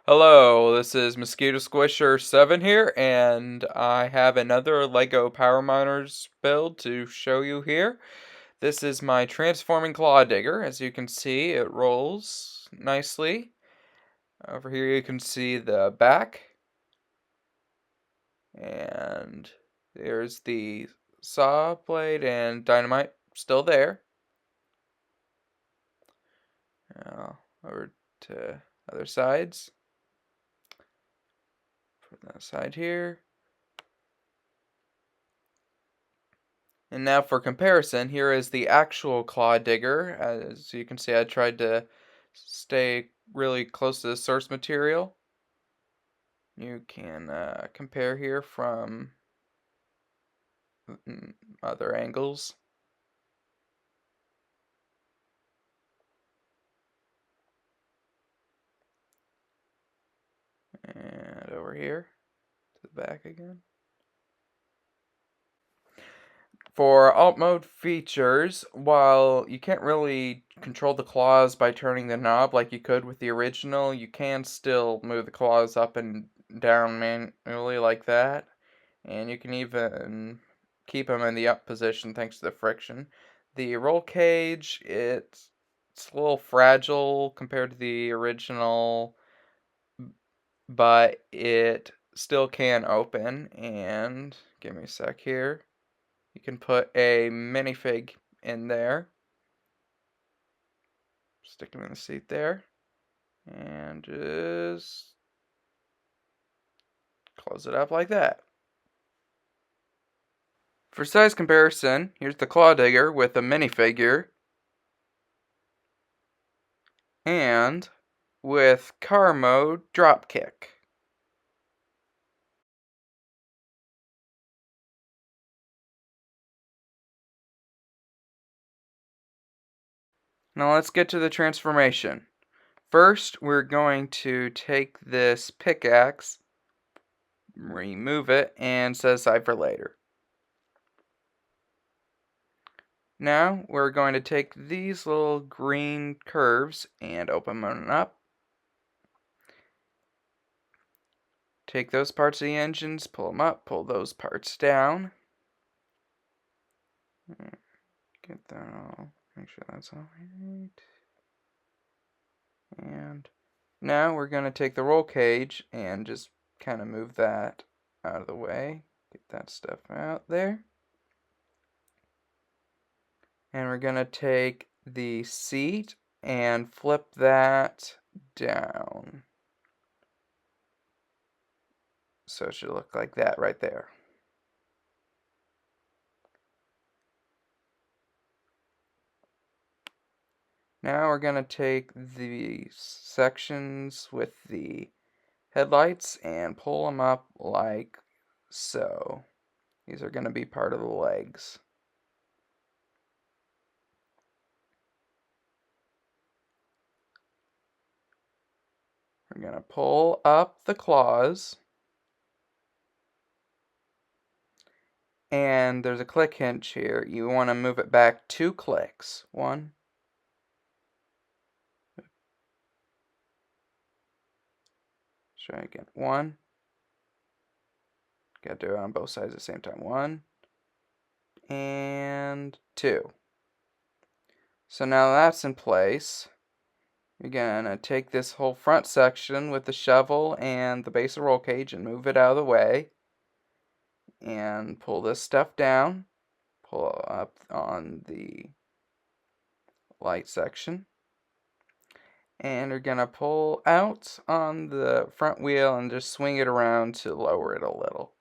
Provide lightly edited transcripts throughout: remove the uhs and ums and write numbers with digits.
Hello, this is Mosquito Squisher 7 here, and I have another Lego Power Miners build to show you here. This is my transforming claw digger. As you can see, it rolls nicely. Over here you can see the back, and there's the saw blade and dynamite still there. Now, over to other sides. Put that side here. And now for comparison, here is the actual claw digger. As you can see, I tried to stay really close to the source material. You can compare here from other angles. And over here to the back again. For alt mode features, while you can't really control the claws by turning the knob like you could with the original, you can still move the claws up and down manually like that. And you can even keep them in the up position thanks to the friction. The roll cage, it's a little fragile compared to the original, but it still can open. And give me a sec here. You can put a minifig in there. Stick him in the seat there. And just close it up like that. For size comparison, here's the claw digger with a minifigure. And with car mode dropkick. Now let's get to the transformation. First, we're going to take this pickaxe, remove it, and set aside for later. Now, we're going to take these little green curves and open them up. Take those parts of the engines, pull them up, pull those parts down. Get that all, make sure that's all right. And now we're going to take the roll cage and just kind of move that out of the way. Get that stuff out there. And we're going to take the seat and flip that down. So it should look like that right there. Now we're going to take the sections with the headlights and pull them up like so. These are going to be part of the legs. We're going to pull up the claws. And there's a click hinge here. You want to move it back 2 clicks. 1. Try again. 1. Got to do it on both sides at the same time. 1. And 2. So now that's in place. You're going to take this whole front section with the shovel and the base of roll cage and move it out of the way. And pull this stuff down. Pull up on the light section. And you're going to pull out on the front wheel and just swing it around to lower it a little.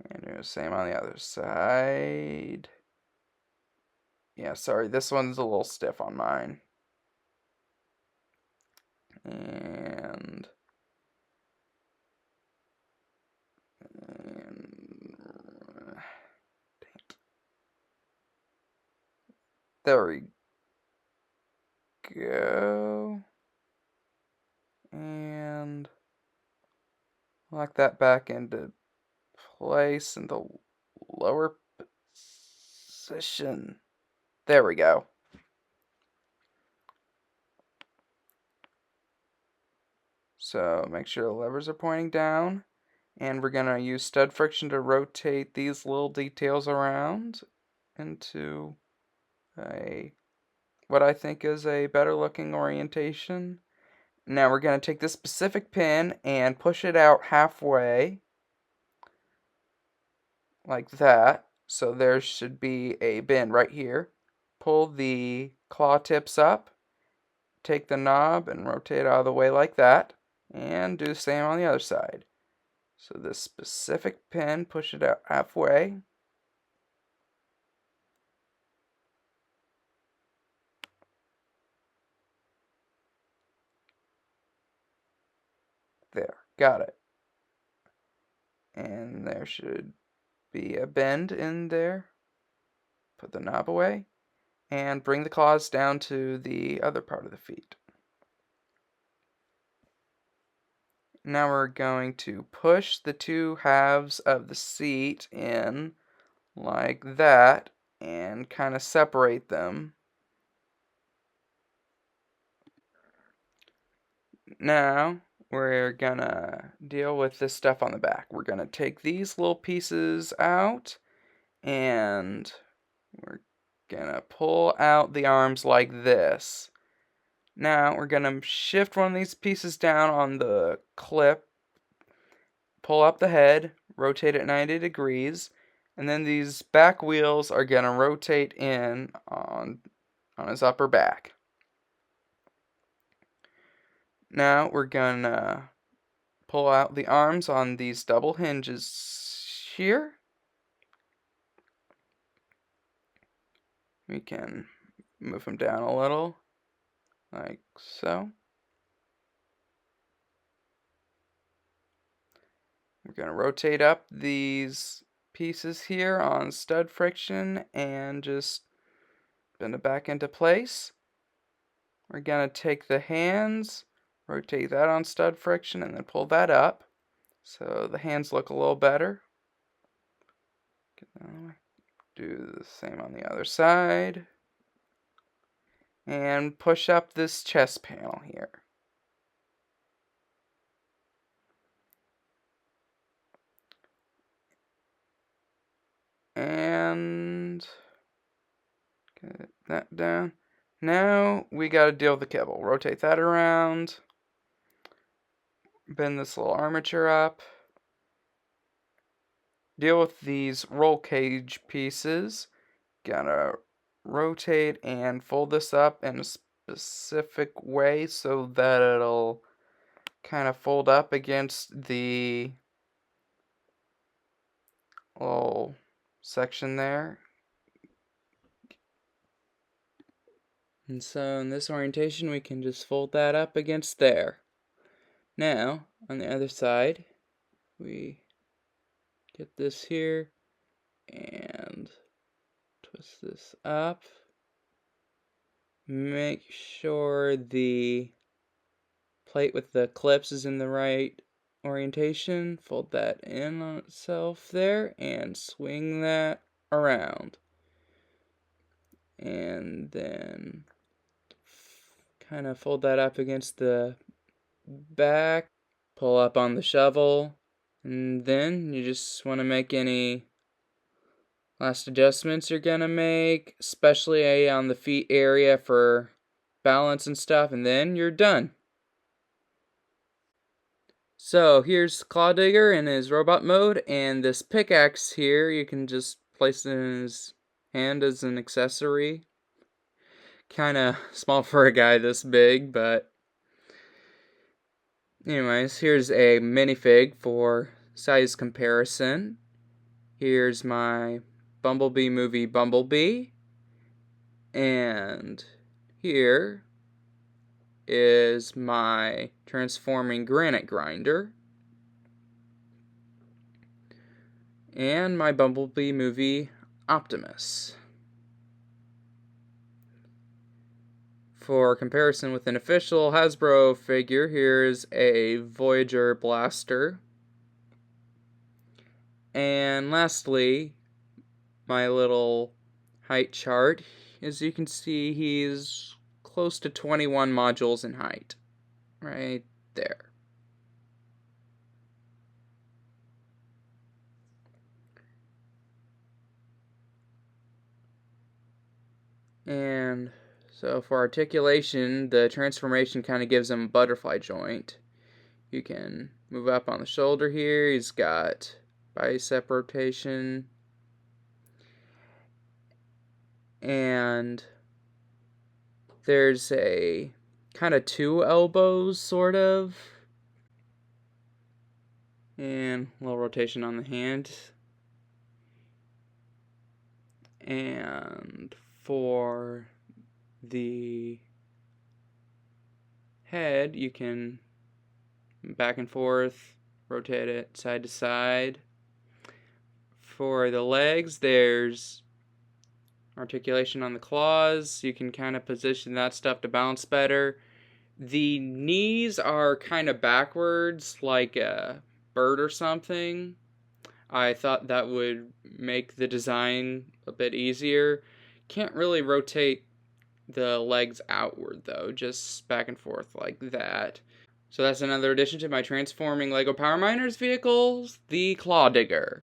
And do the same on the other side. Yeah, sorry, this one's a little stiff on mine. And there we go. And lock that back into place in the lower position. There we go. So make sure the levers are pointing down. And we're going to use stud friction to rotate these little details around into what I think is a better looking orientation. Now we're going to take this specific pin and push it out halfway, like that. So there should be a bend right here. Pull the claw tips up, take the knob and rotate it out of the way like that, and do the same on the other side. So this specific pin, push it out halfway. There, got it. And there should be a bend in there. Put the knob away and bring the claws down to the other part of the feet. Now we're going to push the two halves of the seat in like that and kind of separate them. Now we're gonna deal with this stuff on the back. We're gonna take these little pieces out and we're gonna pull out the arms like this. Now we're gonna shift one of these pieces down on the clip, pull up the head, rotate it 90 degrees, and then these back wheels are gonna rotate in on his upper back. Now we're gonna pull out the arms on these double hinges here. We can move them down a little, like so. We're going to rotate up these pieces here on stud friction and just bend it back into place. We're going to take the hands, rotate that on stud friction, and then pull that up so the hands look a little better. Get that away. Do the same on the other side. And push up this chest panel here. And get that down. Now we got to deal with the kibble. Rotate that around. Bend this little armature up. Deal with these roll cage pieces. Gotta rotate and fold this up in a specific way so that it'll kind of fold up against the little section there. And so in this orientation we can just fold that up against there. Now on the other side we get this here and twist this up. Make sure the plate with the clips is in the right orientation. Fold that in on itself there and swing that around. And then kind of fold that up against the back. Pull up on the shovel. And then you just want to make any last adjustments you're going to make, especially on the feet area for balance and stuff, and then you're done. So here's Claw Digger in his robot mode, and this pickaxe here, you can just place it in his hand as an accessory. Kinda small for a guy this big, but anyways, here's a minifig for size comparison. Here's my Bumblebee movie Bumblebee. And here is my transforming granite grinder. And my Bumblebee movie Optimus. For comparison with an official Hasbro figure, here's a Voyager blaster. And lastly, my little height chart. As you can see, he's close to 21 modules in height. Right there. And so for articulation, the transformation kind of gives him a butterfly joint. You can move up on the shoulder here. He's got bicep rotation. And there's a kind of two elbows, sort of. And a little rotation on the hand. And for the head, you can back and forth, rotate it side to side. For the legs, there's articulation on the claws. You can kind of position that stuff to bounce better. The knees are kind of backwards, like a bird or something. I thought that would make the design a bit easier. Can't really rotate the legs outward though, just back and forth like that. So that's another addition to my transforming LEGO Power Miners vehicles, the Claw Digger.